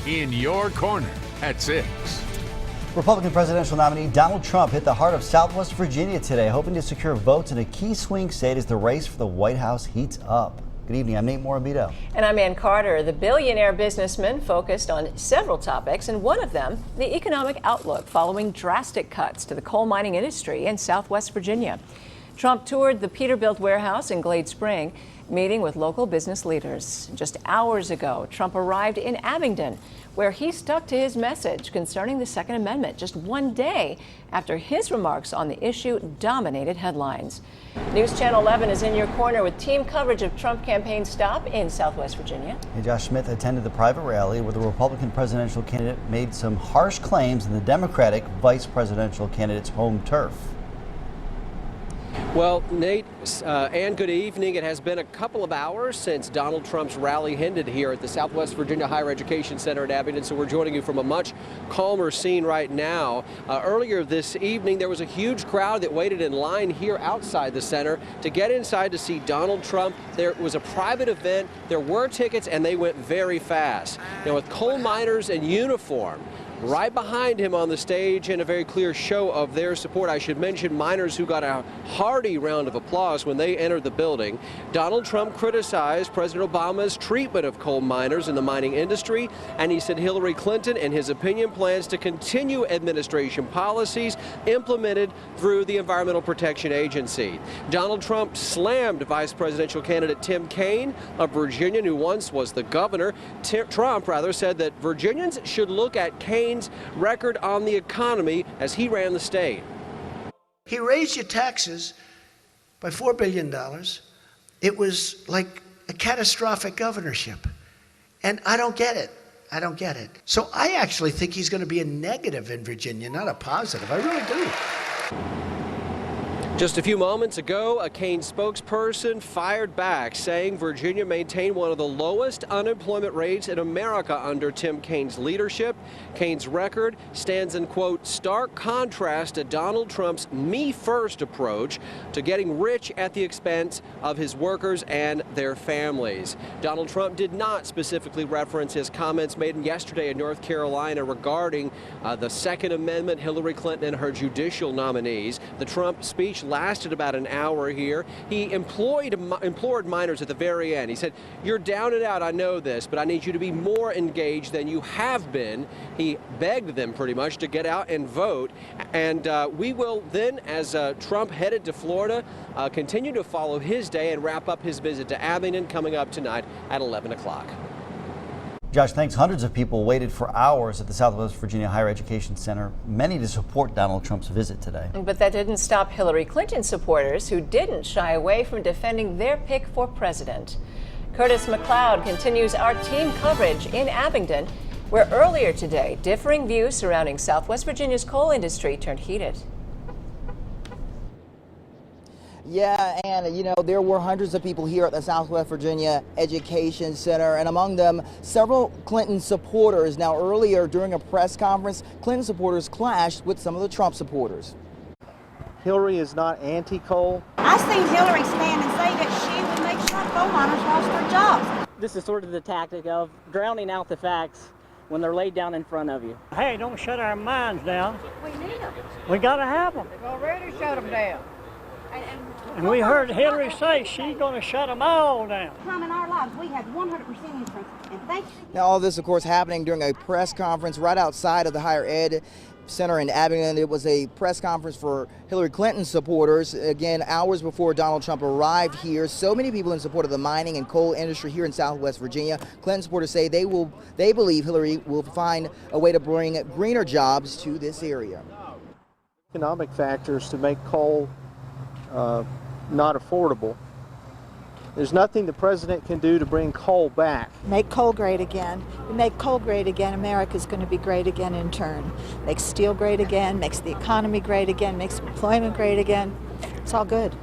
in your corner at 6. Republican presidential nominee Donald Trump hit the heart of Southwest Virginia today, hoping to secure votes in a key swing state as the race for the White House heats up. Good evening, I'm Nate Morabito. And I'm Ann Carter. The billionaire businessman focused on several topics, and one of them, the economic outlook following drastic cuts to the coal mining industry in Southwest Virginia. Trump toured the Peterbilt warehouse in Glade Spring, meeting with local business leaders. Just hours ago, Trump arrived in Abingdon, where he stuck to his message concerning the Second Amendment just one day after his remarks on the issue dominated headlines. News Channel 11 is in your corner with team coverage of Trump campaign stop in Southwest Virginia. Hey, Josh Smith attended the private rally where the Republican presidential candidate made some harsh claims in the Democratic vice presidential candidate's home turf. Well, Nate, and good evening. It has been a couple of hours since Donald Trump's rally ended here at the Southwest Virginia Higher Education Center in Abingdon, so we're joining you from a much calmer scene right now. Earlier this evening, there was a huge crowd that waited in line here outside the center to get inside to see Donald Trump. There was a private event, there were tickets, and they went very fast. Now, with coal miners in uniform, right behind him on the stage in a very clear show of their support. I should mention miners who got a hearty round of applause when they entered the building. Donald Trump criticized President Obama's treatment of coal miners in the mining industry, and he said Hillary Clinton, in his opinion, plans to continue administration policies implemented through the Environmental Protection Agency. Donald Trump slammed vice presidential candidate Tim Kaine, a Virginian who once was the governor. Trump said that Virginians should look at Kaine's record on the economy as he ran the state. He raised your taxes by $4 billion. It was like a catastrophic governorship. And I don't get it. I don't get it. So I actually think he's going to be a negative in Virginia, not a positive. I really do. Just a few moments ago, a Kaine spokesperson fired back, saying Virginia maintained one of the lowest unemployment rates in America under Tim Kaine's leadership. Kaine's record stands in, quote, stark contrast to Donald Trump's me-first approach to getting rich at the expense of his workers and their families. Donald Trump did not specifically reference his comments made yesterday in North Carolina regarding the Second Amendment, Hillary Clinton, and her judicial nominees. The Trump speech lasted about an hour here. He implored miners at the very end. He said, "You're down and out, I know this, but I need you to be more engaged than you have been." He begged them pretty much to get out and vote. And we will then, as Trump headed to Florida, continue to follow his day and wrap up his visit to Abingdon coming up tonight at 11 o'clock. Josh, thanks. Hundreds of people waited for hours at the Southwest Virginia Higher Education Center, many to support Donald Trump's visit today. But that didn't stop Hillary Clinton supporters who didn't shy away from defending their pick for president. Curtis McLeod continues our team coverage in Abingdon, where earlier today, differing views surrounding Southwest Virginia's coal industry turned heated. Yeah, and you know, there were hundreds of people here at the Southwest Virginia Education Center, and among them, several Clinton supporters. Now, earlier during a press conference, Clinton supporters clashed with some of the Trump supporters. Hillary is not anti-coal. I seen Hillary stand and say that she would make sure coal miners lost their jobs. This is sort of the tactic of drowning out the facts when they're laid down in front of you. Hey, don't shut our minds down. We need them. We got to have them. They've already shut them down. And we heard Hillary say she's going to shut them all down. Time in our lives, we had 100% insurance, and thanks. Now, all this, of course, happening during a press conference right outside of the Higher Ed Center in Abingdon. It was a press conference for Hillary Clinton supporters, again, hours before Donald Trump arrived here. So many people in support of the mining and coal industry here in Southwest Virginia. Clinton supporters say they believe Hillary will find a way to bring greener jobs to this area. Economic factors to make coal not affordable. There's nothing the president can do to bring coal back. Make coal great again. We make coal great again, America's going to be great again in turn. Makes steel great again, makes the economy great again, makes employment great again. It's all good.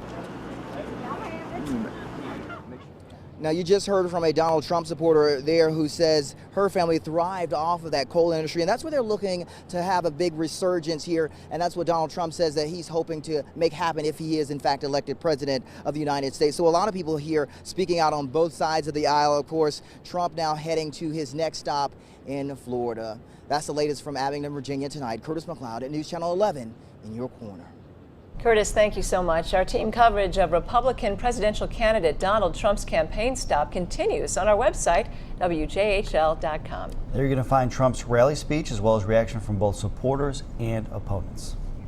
Now, you just heard from a Donald Trump supporter there who says her family thrived off of that coal industry, and that's what they're looking to have a big resurgence here, and that's what Donald Trump says that he's hoping to make happen if he is in fact elected president of the United States. So a lot of people here speaking out on both sides of the aisle. Of course, Trump now heading to his next stop in Florida. That's the latest from Abingdon, Virginia tonight. Curtis McLeod at News Channel 11 in your corner. Curtis, thank you so much. Our team coverage of Republican presidential candidate Donald Trump's campaign stop continues on our website, WJHL.com. There you're going to find Trump's rally speech as well as reaction from both supporters and opponents.